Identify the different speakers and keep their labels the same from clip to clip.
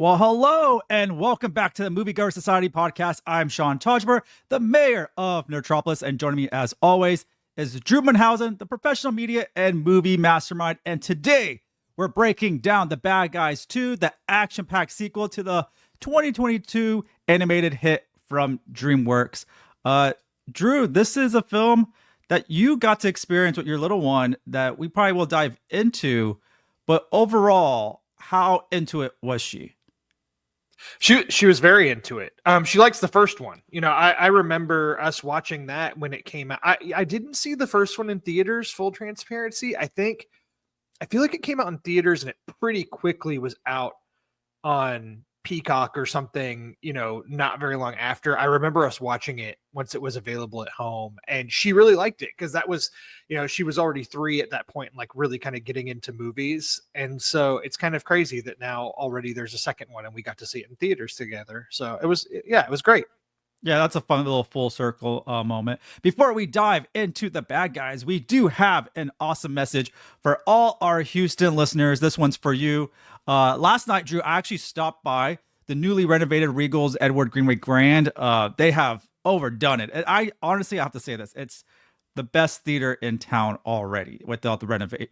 Speaker 1: Well, hello and welcome back to the Moviegoers Society podcast. I'm Sean Tajber, the mayor of Neutropolis, and joining me as always is Drew Munhausen, the professional media and movie mastermind. And today we're breaking down The Bad Guys 2, the action-packed sequel to the 2022 animated hit from DreamWorks. Drew, this is a film that you got to experience with your little one that we probably will dive into, but overall, how into it was she?
Speaker 2: She was very into it. She likes the first one. I remember us watching that when it came out. I didn't see the first one in theaters, full transparency. I feel like it came out in theaters and it pretty quickly was out on Peacock or something, not very long after. I remember us watching it once it was available at home, and she really liked it because that was, she was already 3 at that point, like really kind of getting into movies. And so it's kind of crazy that now already there's a second one and we got to see it in theaters together. So it was great.
Speaker 1: Yeah, that's a fun little full circle moment. Before we dive into The Bad Guys, we do have an awesome message for all our Houston listeners. This one's for you. Last night, Drew, I actually stopped by the newly renovated Regal's Edward Greenway Grand. They have overdone it. And I honestly have to say this. It's the best theater in town already without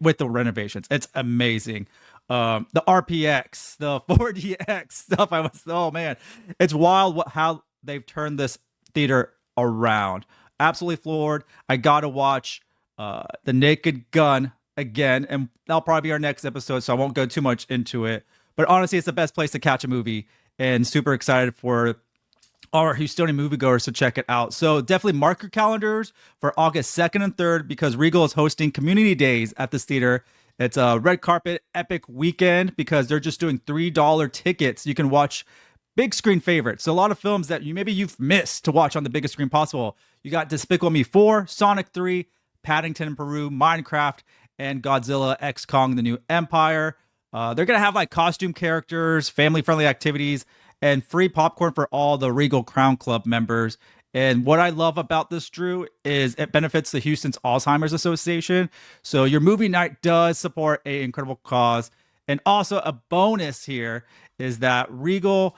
Speaker 1: with the renovations. It's amazing. The RPX, the 4DX stuff. Oh man, it's wild how they've turned this theater around. Absolutely floored. I gotta watch The Naked Gun again, and that'll probably be our next episode, so I won't go too much into it. But honestly, it's the best place to catch a movie, and super excited for our Houstonian moviegoers to check it out. So definitely mark your calendars for August 2nd and 3rd because Regal is hosting Community Days at this theater. It's a red carpet epic weekend because they're just doing $3 tickets. You can watch big screen favorites. So a lot of films that you've missed to watch on the biggest screen possible. You got Despicable Me 4, Sonic 3, Paddington in Peru, Minecraft, and Godzilla X Kong: The New Empire. They're going to have like costume characters, family-friendly activities, and free popcorn for all the Regal Crown Club members. And what I love about this, Drew, is it benefits the Houston's Alzheimer's Association. So your movie night does support an incredible cause. And also a bonus here is that Regal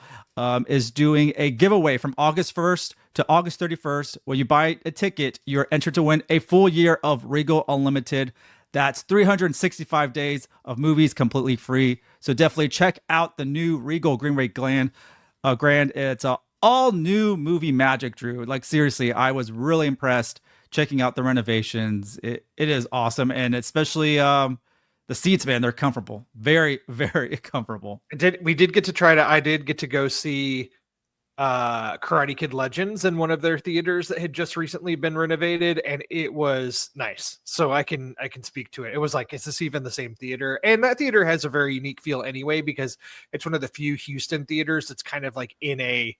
Speaker 1: is doing a giveaway from August 1st to August 31st. When you buy a ticket, you're entered to win a full year of Regal Unlimited. That's 365 days of movies completely free. So definitely check out the new Regal Greenway Grand. It's a all new movie magic, Drew. Like seriously, I was really impressed checking out the renovations. It is awesome. And especially the seats, man, they're comfortable. Very, very comfortable.
Speaker 2: I did get to go see Karate Kid Legends in one of their theaters that had just recently been renovated, and it was nice. So I can speak to it. It was like, is this even the same theater? And that theater has a very unique feel anyway, because it's one of the few Houston theaters that's kind of like in a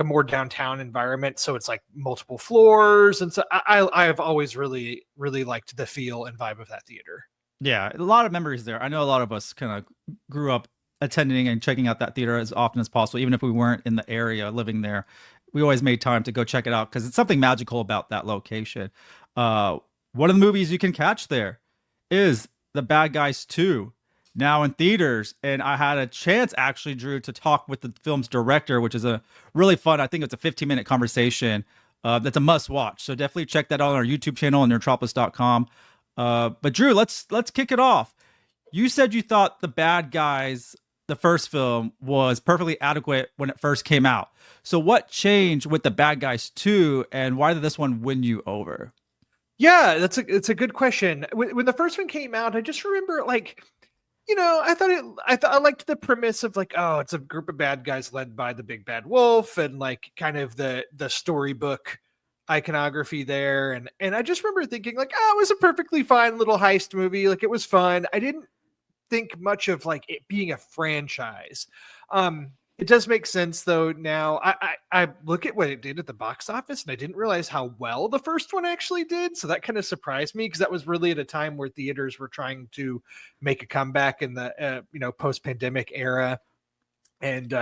Speaker 2: more downtown environment. So it's like multiple floors. And so I have always really, really liked the feel and vibe of that theater.
Speaker 1: Yeah, a lot of memories there. I know a lot of us kind of grew up attending and checking out that theater as often as possible, even if we weren't in the area living there. We always made time to go check it out because it's something magical about that location. One of the movies you can catch there is The Bad Guys 2, now in theaters. And I had a chance, actually, Drew, to talk with the film's director, which is a really fun, I think it's a 15-minute conversation that's a must watch. So definitely check that out on our YouTube channel and neutropolis.com. But Drew, let's kick it off. You said you thought The Bad Guys, the first film, was perfectly adequate when it first came out. So what changed with The Bad Guys 2, and why did this one win you over?
Speaker 2: Yeah, it's a good question. When the first one came out, I just remember I liked the premise of like, oh, it's a group of bad guys led by the big bad wolf, and like kind of the storybook iconography there. And I just remember thinking like, oh, it was a perfectly fine little heist movie. Like it was fun. I didn't think much of like it being a franchise. It does make sense though. Now I look at what it did at the box office, and I didn't realize how well the first one actually did. So that kind of surprised me, because that was really at a time where theaters were trying to make a comeback in the post-pandemic era. And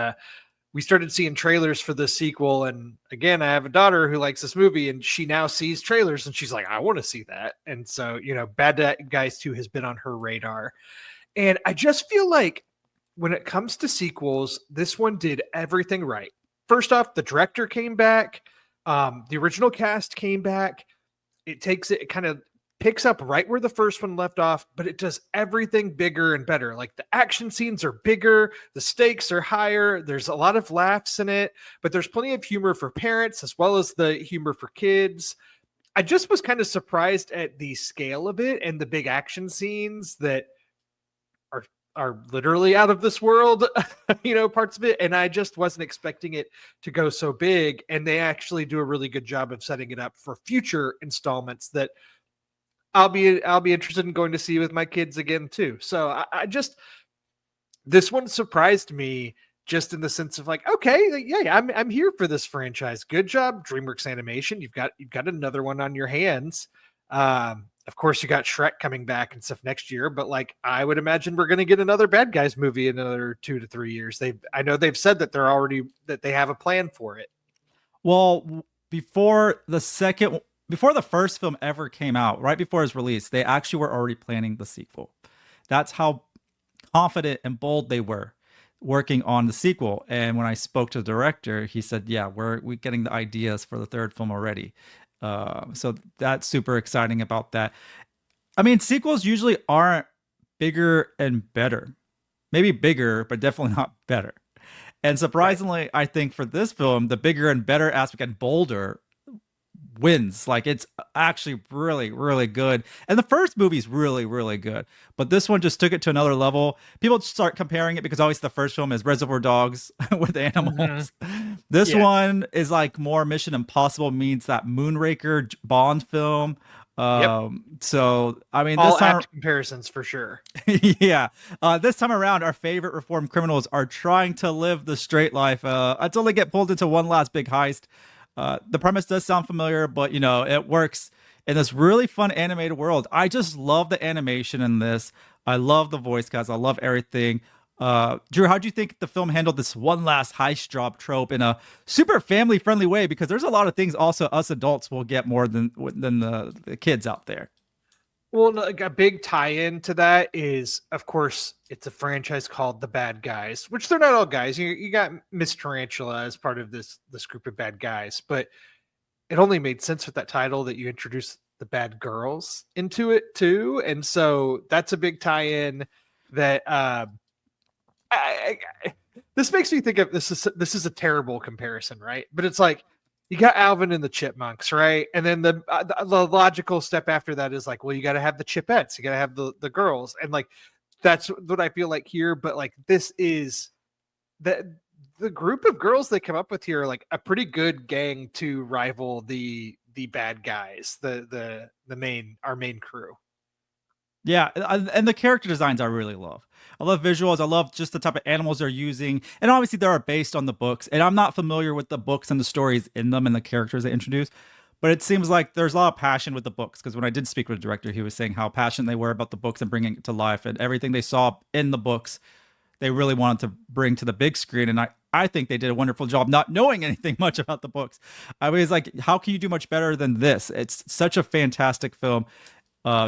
Speaker 2: we started seeing trailers for the sequel. And again, I have a daughter who likes this movie, and she now sees trailers and she's like, I want to see that. And so, Bad Guys 2 has been on her radar. And I just feel like when it comes to sequels, this one did everything right. First off, the director came back, the original cast came back. It kind of picks up right where the first one left off, but it does everything bigger and better. Like the action scenes are bigger, the stakes are higher, there's a lot of laughs in it, but there's plenty of humor for parents as well as the humor for kids. I just was kind of surprised at the scale of it and the big action scenes that are literally out of this world, parts of it. And I just wasn't expecting it to go so big. And they actually do a really good job of setting it up for future installments that I'll be interested in going to see with my kids again too. So this one surprised me just in the sense of like, okay, yeah, I'm here for this franchise. Good job, DreamWorks Animation. You've got another one on your hands. Of course, you got Shrek coming back and stuff next year, but like I would imagine we're going to get another Bad Guys movie in another 2 to 3 years. I know they've said that they have a plan for it.
Speaker 1: Well, before the first film ever came out, right before its release, they actually were already planning the sequel. That's how confident and bold they were working on the sequel. And when I spoke to the director, he said, "Yeah, we're getting the ideas for the third film already." So that's super exciting about that. I mean, sequels usually aren't bigger and better. Maybe bigger, but definitely not better. And surprisingly, I think for this film, the bigger and better aspect and bolder wins. Like it's actually really, really good. And the first movie's really, really good. But this one just took it to another level. People start comparing it because always the first film is Reservoir Dogs with animals. Mm-hmm. This one is like more Mission Impossible meets that Moonraker Bond film. So I mean,
Speaker 2: all apt comparisons for sure.
Speaker 1: Yeah. This time around, our favorite reformed criminals are trying to live the straight life until they get pulled into one last big heist. The premise does sound familiar, but it works in this really fun animated world. I just love the animation in this. I love the voice cast. I love everything. Drew, how do you think the film handled this one last heist job trope in a super family friendly way? Because there's a lot of things also us adults will get more than the kids out there.
Speaker 2: Well, like a big tie-in to that is, of course, it's a franchise called The Bad Guys, which they're not all guys. You got Miss Tarantula as part of this group of bad guys, but it only made sense with that title that you introduced the bad girls into it too, and so that's a big tie-in. That this makes me think of this is a terrible comparison, right? But it's like, you got Alvin and the Chipmunks, right? And then the logical step after that is like, well, you got to have the Chipettes, you got to have the girls, and like that's what I feel like here. But like this is the group of girls they come up with here are like a pretty good gang to rival the bad guys, our main crew.
Speaker 1: Yeah, and the character designs I really love. I love visuals. I love just the type of animals they're using. And obviously they are based on the books. And I'm not familiar with the books and the stories in them and the characters they introduce. But it seems like there's a lot of passion with the books. Because when I did speak with the director, he was saying how passionate they were about the books and bringing it to life. And everything they saw in the books, they really wanted to bring to the big screen. And I think they did a wonderful job not knowing anything much about the books. I was like, how can you do much better than this? It's such a fantastic film.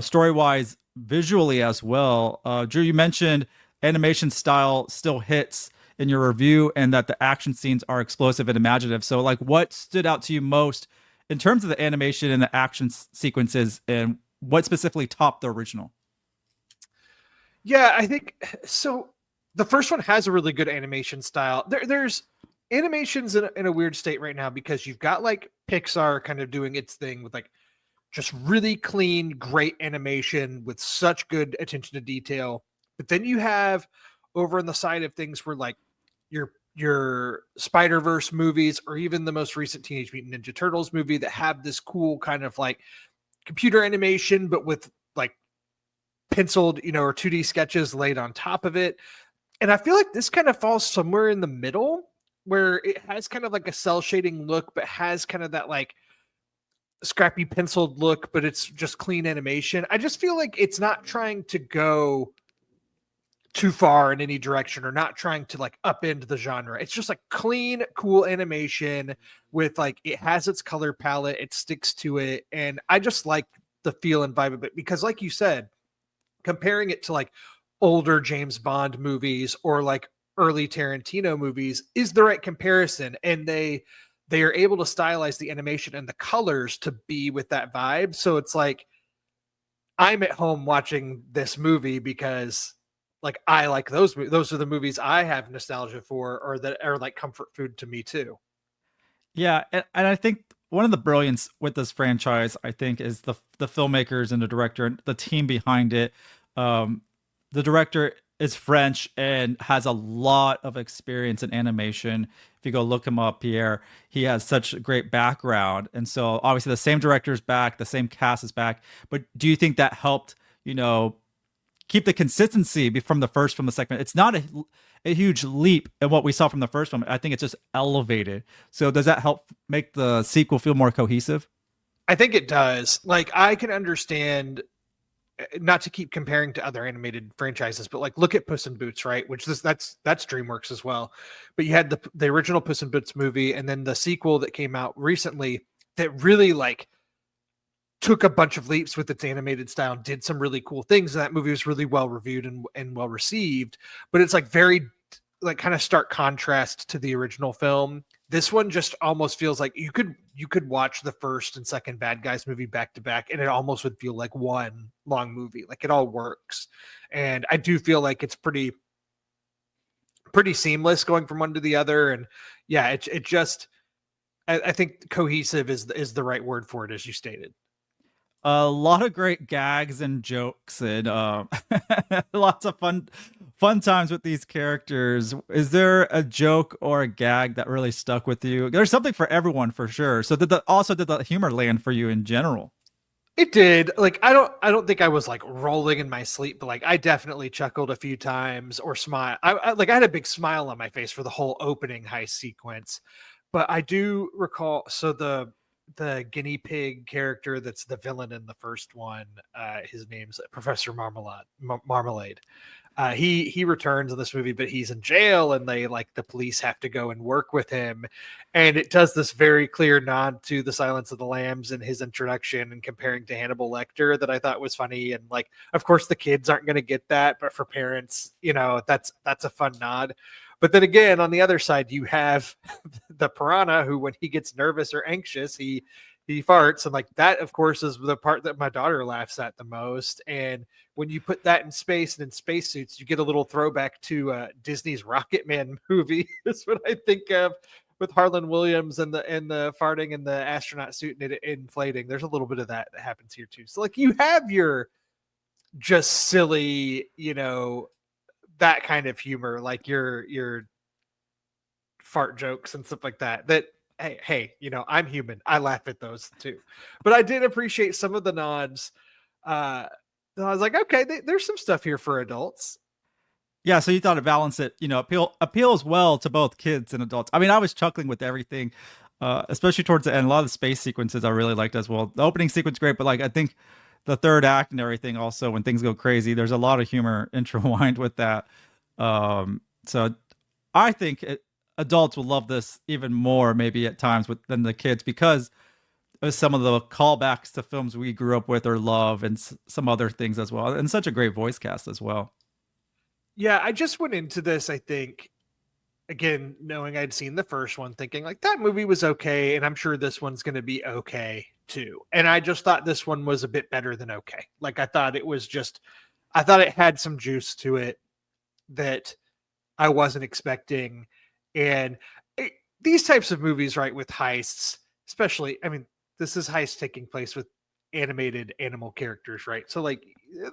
Speaker 1: Story-wise, visually as well. Drew, you mentioned animation style still hits in your review and that the action scenes are explosive and imaginative. So like what stood out to you most in terms of the animation and the action sequences, and what specifically topped the original?
Speaker 2: Yeah, I think so. The first one has a really good animation style. There's animations in a weird state right now because you've got like Pixar kind of doing its thing with like just really clean, great animation with such good attention to detail. But then you have over on the side of things where like your Spider-Verse movies, or even the most recent Teenage Mutant Ninja Turtles movie, that have this cool kind of like computer animation, but with like penciled, or 2D sketches laid on top of it. And I feel like this kind of falls somewhere in the middle where it has kind of like a cell shading look, but has kind of that like scrappy penciled look, but it's just clean animation. I just feel like it's not trying to go too far in any direction or not trying to like upend the genre. It's just like clean, cool animation with like, it has its color palette, it sticks to it. And I just like the feel and vibe of it because like you said, comparing it to like older James Bond movies or like early Tarantino movies is the right comparison. And they are able to stylize the animation and the colors to be with that vibe. So it's like I'm at home watching this movie because like I like those are the movies I have nostalgia for or that are like comfort food to me too.
Speaker 1: Yeah, and I think one of the brilliance with this franchise, I think, is the filmmakers and the director and the team behind it. Um, the director is French and has a lot of experience in animation. If you go look him up, Pierre, he has such a great background, and so obviously the same director is back, the same cast is back. But do you think that helped? Keep the consistency from the first from the second. It's not a huge leap in what we saw from the first one. I think it's just elevated. So does that help make the sequel feel more cohesive?
Speaker 2: I think it does. Like I can understand not to keep comparing to other animated franchises, but like look at Puss in Boots, right? Which that's DreamWorks as well. But you had the original Puss in Boots movie and then the sequel that came out recently that really like took a bunch of leaps with its animated style and did some really cool things. And that movie was really well reviewed and well received, but it's like very like kind of stark contrast to the original film. This one just almost feels like you could watch the first and second Bad Guys movie back to back and it almost would feel like one long movie. Like it all works. And I do feel like it's pretty seamless going from one to the other. And yeah, it just I think cohesive is the right word for it, as you stated.
Speaker 1: A lot of great gags and jokes and lots of fun times with these characters. Is there a joke or a gag that really stuck with you? There's something for everyone for sure. So did the humor land for you in general?
Speaker 2: It did. Like I don't think I was like rolling in my sleep, but like I definitely chuckled a few times or smile. I had a big smile on my face for the whole opening heist sequence. But I do recall so the guinea pig character that's the villain in the first one, his name's Professor Marmalade. He returns in this movie, but he's in jail, and they like the police have to go and work with him, and it does this very clear nod to the Silence of the Lambs in his introduction and comparing to Hannibal Lecter that I thought was funny. And like, of course, the kids aren't going to get that, but for parents, that's a fun nod. But then again, on the other side, you have the piranha who, when he gets nervous or anxious, he farts. And like that, of course, is the part that my daughter laughs at the most. And when you put that in space and in spacesuits, you get a little throwback to Disney's Rocket Man movie. That's what I think of with Harlan Williams and the farting and the astronaut suit and it inflating. There's a little bit of that happens here too. So like you have your just silly, that kind of humor, like your fart jokes and stuff like that. That hey, I'm human. I laugh at those too. But I did appreciate some of the nods. I was like, okay, there's some stuff here for adults.
Speaker 1: Yeah, so you thought it balanced it, appeals well to both kids and adults. I mean, I was chuckling with everything, especially towards the end. A lot of the space sequences I really liked as well. The opening sequence great, but like I think the third act and everything also when things go crazy, there's a lot of humor intertwined with that. So I think adults will love this even more maybe at times than the kids because of some of the callbacks to films we grew up with or love and some other things as well. And such a great voice cast as well.
Speaker 2: Yeah, I just went into this, I think, again, knowing I'd seen the first one, thinking like that movie was okay, and I'm sure this one's going to be okay too. And I just thought this one was a bit better than okay. Like I thought it had some juice to it that I wasn't expecting. And these types of movies, right, with heists, especially, I mean, this is heist taking place with animated animal characters, right? So like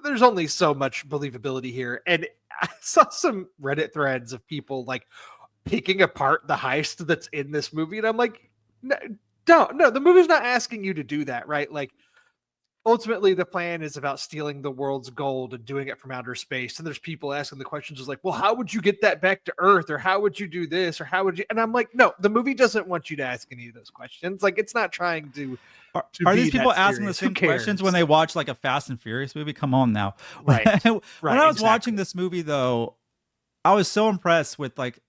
Speaker 2: there's only so much believability here. And I saw some Reddit threads of people like picking apart the heist that's in this movie. And I'm like, no, the movie's not asking you to do that, right? Like ultimately the plan is about stealing the world's gold and doing it from outer space. And there's people asking the questions is like, well, how would you get that back to Earth? Or how would you do this? Or how would you? And I'm like, no, the movie doesn't want you to ask any of those questions. Like it's not trying to
Speaker 1: are these people asking the same questions when they watch like a Fast and Furious movie? Come on now.
Speaker 2: Right.
Speaker 1: When I was watching this movie though, I was so impressed with like,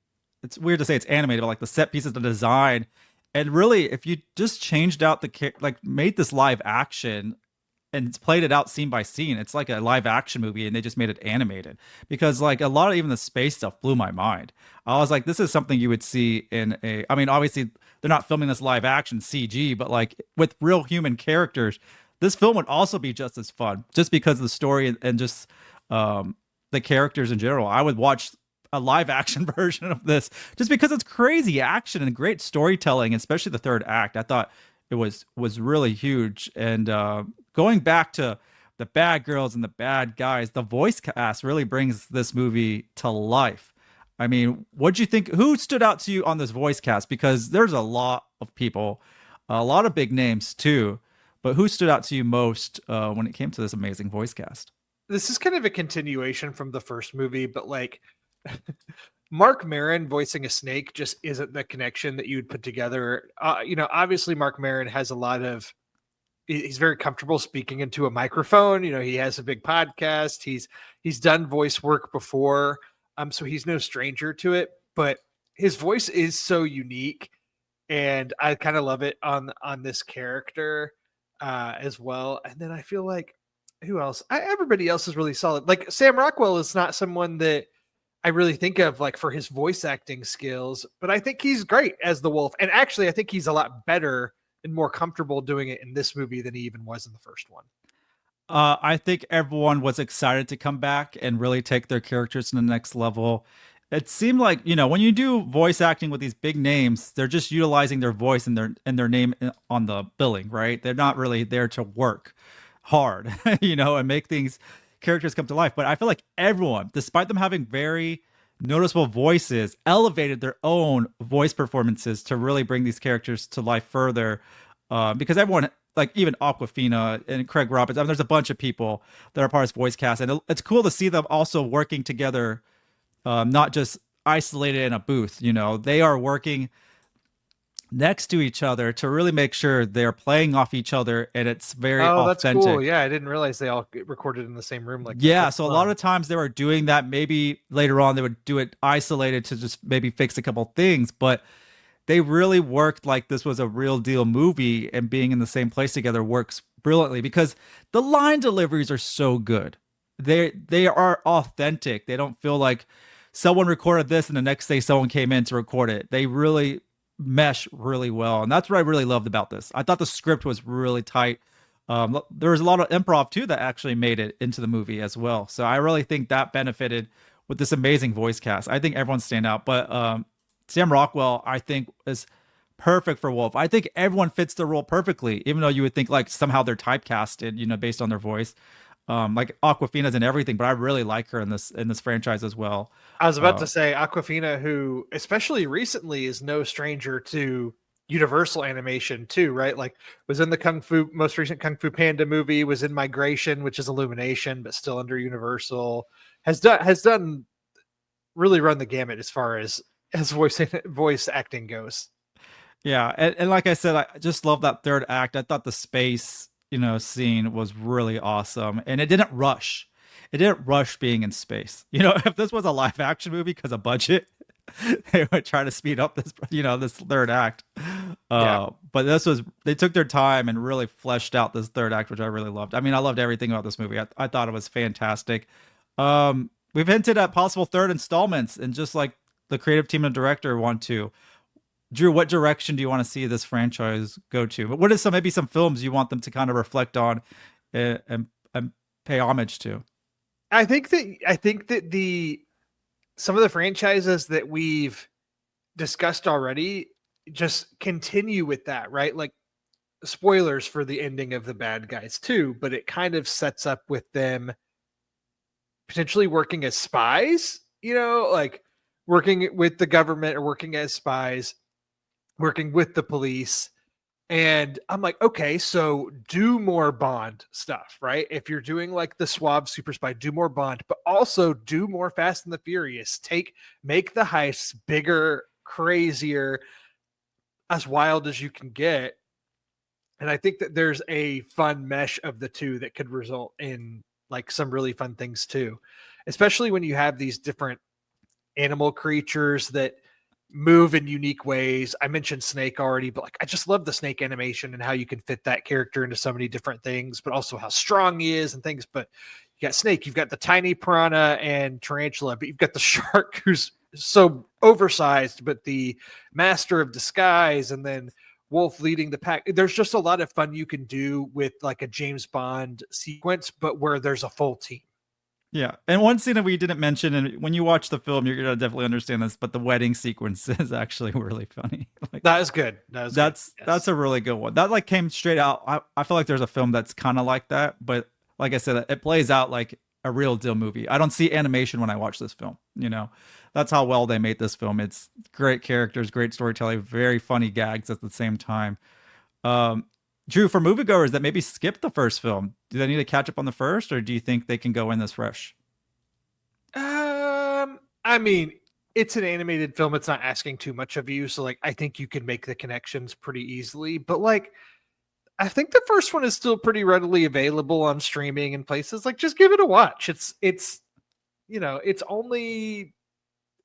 Speaker 1: it's weird to say it's animated, but like the set pieces, the design. And really, if you just changed out made this live action, and played it out scene by scene. It's like a live action movie and they just made it animated, because like a lot of even the space stuff blew my mind. I was like, this is something you would see in a, I mean, obviously they're not filming this live action CG, but like with real human characters, this film would also be just as fun, just because of the story and just the characters in general. I would watch a live action version of this just because it's crazy action and great storytelling, especially the third act. I thought it was really huge. And going back to the bad girls and the bad guys, the voice cast really brings this movie to life. I mean, what'd you think? Who stood out to you on this voice cast? Because there's a lot of people, a lot of big names too. But who stood out to you most when it came to this amazing voice cast?
Speaker 2: This is kind of a continuation from the first movie, but like Mark Maron voicing a snake just isn't the connection that you would put together. Obviously Mark Maron has a lot of, he's very comfortable speaking into a microphone. He has a big podcast. He's done voice work before. So he's no stranger to it, but his voice is so unique and I kind of love it on this character as well. And then I feel like who else? Everybody else is really solid. Like Sam Rockwell is not someone that I really think of like for his voice acting skills, but I think he's great as the wolf. And actually, I think he's a lot better and more comfortable doing it in this movie than he even was in the first one.
Speaker 1: I think everyone was excited to come back and really take their characters to the next level. It seemed like, when you do voice acting with these big names, they're just utilizing their voice and their name on the billing, right? They're not really there to work hard, and make things characters come to life. But I feel like everyone, despite them having very noticeable voices, elevated their own voice performances to really bring these characters to life further. Because everyone, like even Aquafina and Craig Roberts, I mean, there's a bunch of people that are part of this voice cast, and it's cool to see them also working together, not just isolated in a booth. They are working next to each other to really make sure they're playing off each other, and it's very authentic.
Speaker 2: That's cool. Yeah, I didn't realize they all get recorded in the same room like that.
Speaker 1: Yeah, so a lot of times they were doing that. Maybe later on they would do it isolated to just maybe fix a couple things, but they really worked like this was a real deal movie, and being in the same place together works brilliantly because the line deliveries are so good. They are authentic. They don't feel like someone recorded this and the next day someone came in to record it. They really mesh really well, and that's what I really loved about this. I thought the script was really tight. There was a lot of improv too that actually made it into the movie as well, so I really think that benefited with this amazing voice cast. I think everyone's stand out, but Sam Rockwell I think is perfect for Wolf. I think everyone fits the role perfectly, even though you would think like somehow they're typecasted, based on their voice. Like Aquafina's and everything, but I really like her in this franchise as well.
Speaker 2: I was about to say Aquafina, who especially recently is no stranger to Universal animation too, right? Like was in the most recent Kung Fu Panda movie, was in Migration, which is Illumination, but still under Universal. Has done really run the gamut as far as voice acting goes.
Speaker 1: Yeah, and like I said, I just love that third act. I thought the space scene was really awesome, and it didn't rush. It didn't rush being in space. If this was a live action movie because of budget, they would try to speed up this third act. But they took their time and really fleshed out this third act, which I really loved. I mean, I loved everything about this movie. I thought it was fantastic. We've hinted at possible third installments, and just like the creative team and director want to. Drew, what direction do you want to see this franchise go to? But what is maybe some films you want them to kind of reflect on and pay homage to?
Speaker 2: I think that some of the franchises that we've discussed already just continue with that, right? Like spoilers for the ending of the bad guys too, but it kind of sets up with them potentially working as spies, like working with the government or working as spies, working with the police. And I'm like, okay, so do more Bond stuff, right? If you're doing like the Suave Super Spy, do more Bond, but also do more Fast and the Furious. Make the heists bigger, crazier, as wild as you can get. And I think that there's a fun mesh of the two that could result in like some really fun things too, especially when you have these different animal creatures that move in unique ways. I mentioned Snake already, but like I just love the Snake animation and how you can fit that character into so many different things, but also how strong he is and things. But you got Snake, you've got the tiny piranha and tarantula, but you've got the shark who's so oversized, but the master of disguise, and then Wolf leading the pack. There's just a lot of fun you can do with like a James Bond sequence, but where there's a full team.
Speaker 1: Yeah, and one scene that we didn't mention, and when you watch the film, you're gonna definitely understand this, but the wedding sequence is actually really funny. Like,
Speaker 2: That is good.
Speaker 1: That's a really good one. That like came straight out. I feel like there's a film that's kind of like that, but like I said, it plays out like a real deal movie. I don't see animation when I watch this film. You know, that's how well they made this film. It's great characters, great storytelling, very funny gags at the same time. Drew, for moviegoers that maybe skipped the first film, do they need to catch up on the first, or do you think they can go in this fresh?
Speaker 2: I mean, it's an animated film. It's not asking too much of you. So like, I think you can make the connections pretty easily, but like, I think the first one is still pretty readily available on streaming and places. Like, just give it a watch. It's, you know, it's only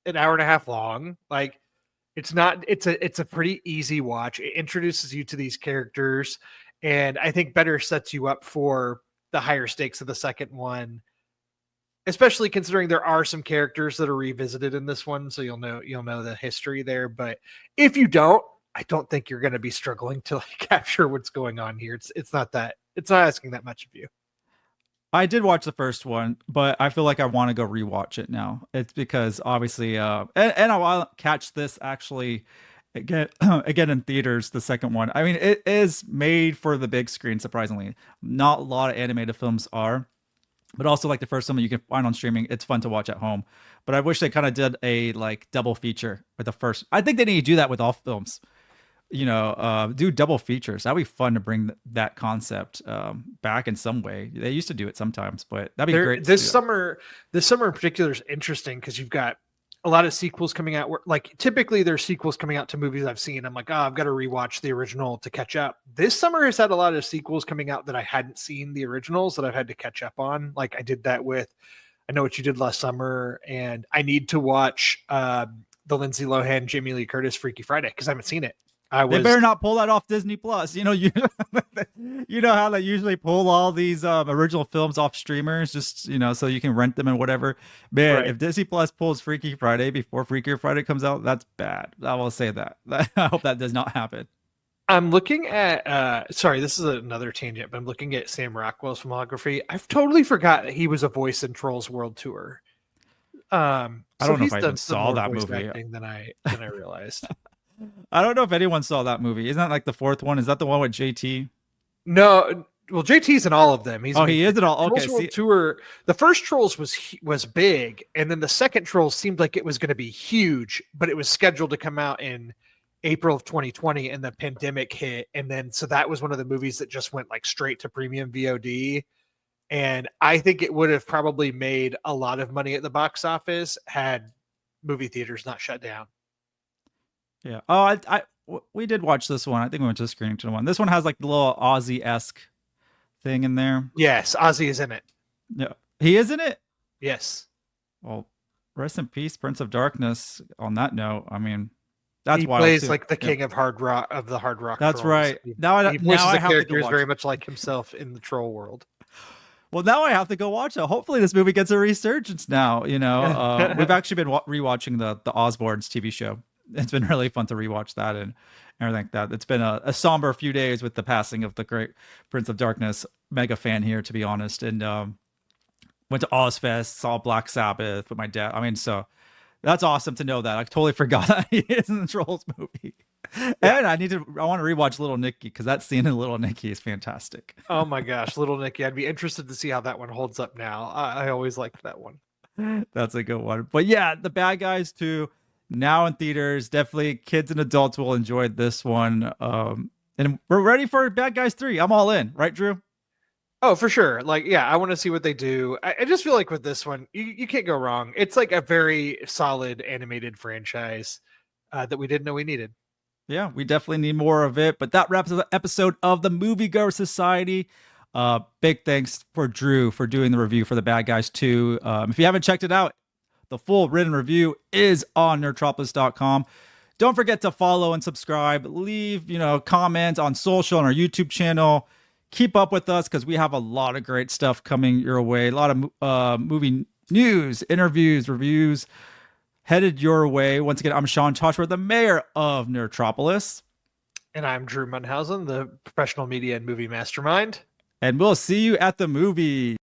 Speaker 2: an hour and a half long. Like, it's a pretty easy watch. It introduces you to these characters, and I think better sets you up for the higher stakes of the second one, especially considering there are some characters that are revisited in this one. So you'll know the history there. But if you don't, I don't think you're going to be struggling to like capture what's going on here. It's not asking that much of you.
Speaker 1: I did watch the first one, but I feel like I want to go rewatch it now. It's because obviously, and I'll catch this actually again, again in theaters. The second one, I mean, it is made for the big screen. Surprisingly, not a lot of animated films are, but also like the first one that you can find on streaming. It's fun to watch at home. But I wish they kind of did a like double feature with the first. I think they need to do that with all films. You know, do double features. That'd be fun to bring that concept back in some way. They used to do it sometimes, but that'd be great.
Speaker 2: This summer in particular is interesting because you've got a lot of sequels coming out. Where, like, typically there's sequels coming out to movies I've seen. I'm like, oh, I've got to rewatch the original to catch up. This summer has had a lot of sequels coming out that I hadn't seen the originals that I've had to catch up on. Like I did that with I Know What You Did Last Summer, and I need to watch the Lindsay Lohan, Jamie Lee Curtis Freaky Friday because I haven't seen it.
Speaker 1: They better not pull that off Disney Plus. You know, you know how they usually pull all these original films off streamers, just so you can rent them and whatever. Man, right. If Disney Plus pulls Freaky Friday before Freaky Friday comes out, that's bad. I will say that. I hope that does not happen.
Speaker 2: I'm looking at sorry, this is another tangent, but I'm looking at Sam Rockwell's filmography. I've totally forgot that he was a voice in Trolls World Tour.
Speaker 1: I don't know if I even saw that movie
Speaker 2: than I realized.
Speaker 1: I don't know if anyone saw that movie. Isn't that like the fourth one? Is that the one with JT?
Speaker 2: No, well, JT's in all of them. He
Speaker 1: is in all. Okay,
Speaker 2: Trolls World Tour. The first Trolls was big, and then the second Trolls seemed like it was going to be huge, but it was scheduled to come out in April of 2020, and the pandemic hit, and then so that was one of the movies that just went like straight to premium VOD. And I think it would have probably made a lot of money at the box office had movie theaters not shut down.
Speaker 1: Yeah. Oh, we did watch this one. I think we went to the screening to one. This one has like the little Ozzy-esque thing in there.
Speaker 2: Yes, Ozzy is in it.
Speaker 1: Yeah, he is in it.
Speaker 2: Yes.
Speaker 1: Well, rest in peace, Prince of Darkness. On that note, I mean, that's why
Speaker 2: he plays like the king of hard rock of the hard rock.
Speaker 1: That's
Speaker 2: trolls.
Speaker 1: right.
Speaker 2: He
Speaker 1: voices
Speaker 2: a character is very much like himself in the troll world.
Speaker 1: Well, now I have to go watch it. Hopefully, this movie gets a resurgence now. We've actually been rewatching the Osbournes TV show. It's been really fun to rewatch that and everything like that. It's been a somber few days with the passing of the great Prince of Darkness. Mega fan here, to be honest. And went to Ozfest, saw Black Sabbath with my dad. I mean, so that's awesome to know that. I totally forgot that he is in the Trolls movie. Yeah. And I want to rewatch Little Nicky because that scene in Little Nicky is fantastic.
Speaker 2: Oh my gosh, Little Nicky. I'd be interested to see how that one holds up now. I always liked that one.
Speaker 1: That's a good one. But yeah, The Bad Guys 2. Now in theaters, definitely kids and adults will enjoy this one. And we're ready for Bad Guys 3. I'm all in, right, Drew?
Speaker 2: Oh, for sure. Like, yeah, I want to see what they do. I just feel like with this one, you can't go wrong. It's like a very solid animated franchise that we didn't know we needed.
Speaker 1: Yeah, we definitely need more of it. But that wraps up the episode of the Moviegoers Society. Big thanks for Drew for doing the review for The Bad Guys 2. If you haven't checked it out, the full written review is on nerdtropolis.com. Don't forget to follow and subscribe. Leave, comments on social on our YouTube channel. Keep up with us because we have a lot of great stuff coming your way. A lot of movie news, interviews, reviews headed your way. Once again, I'm Sean Toshworth, the mayor of Nerdtropolis.
Speaker 2: And I'm Drew Munhausen, the professional media and movie mastermind.
Speaker 1: And we'll see you at the movie.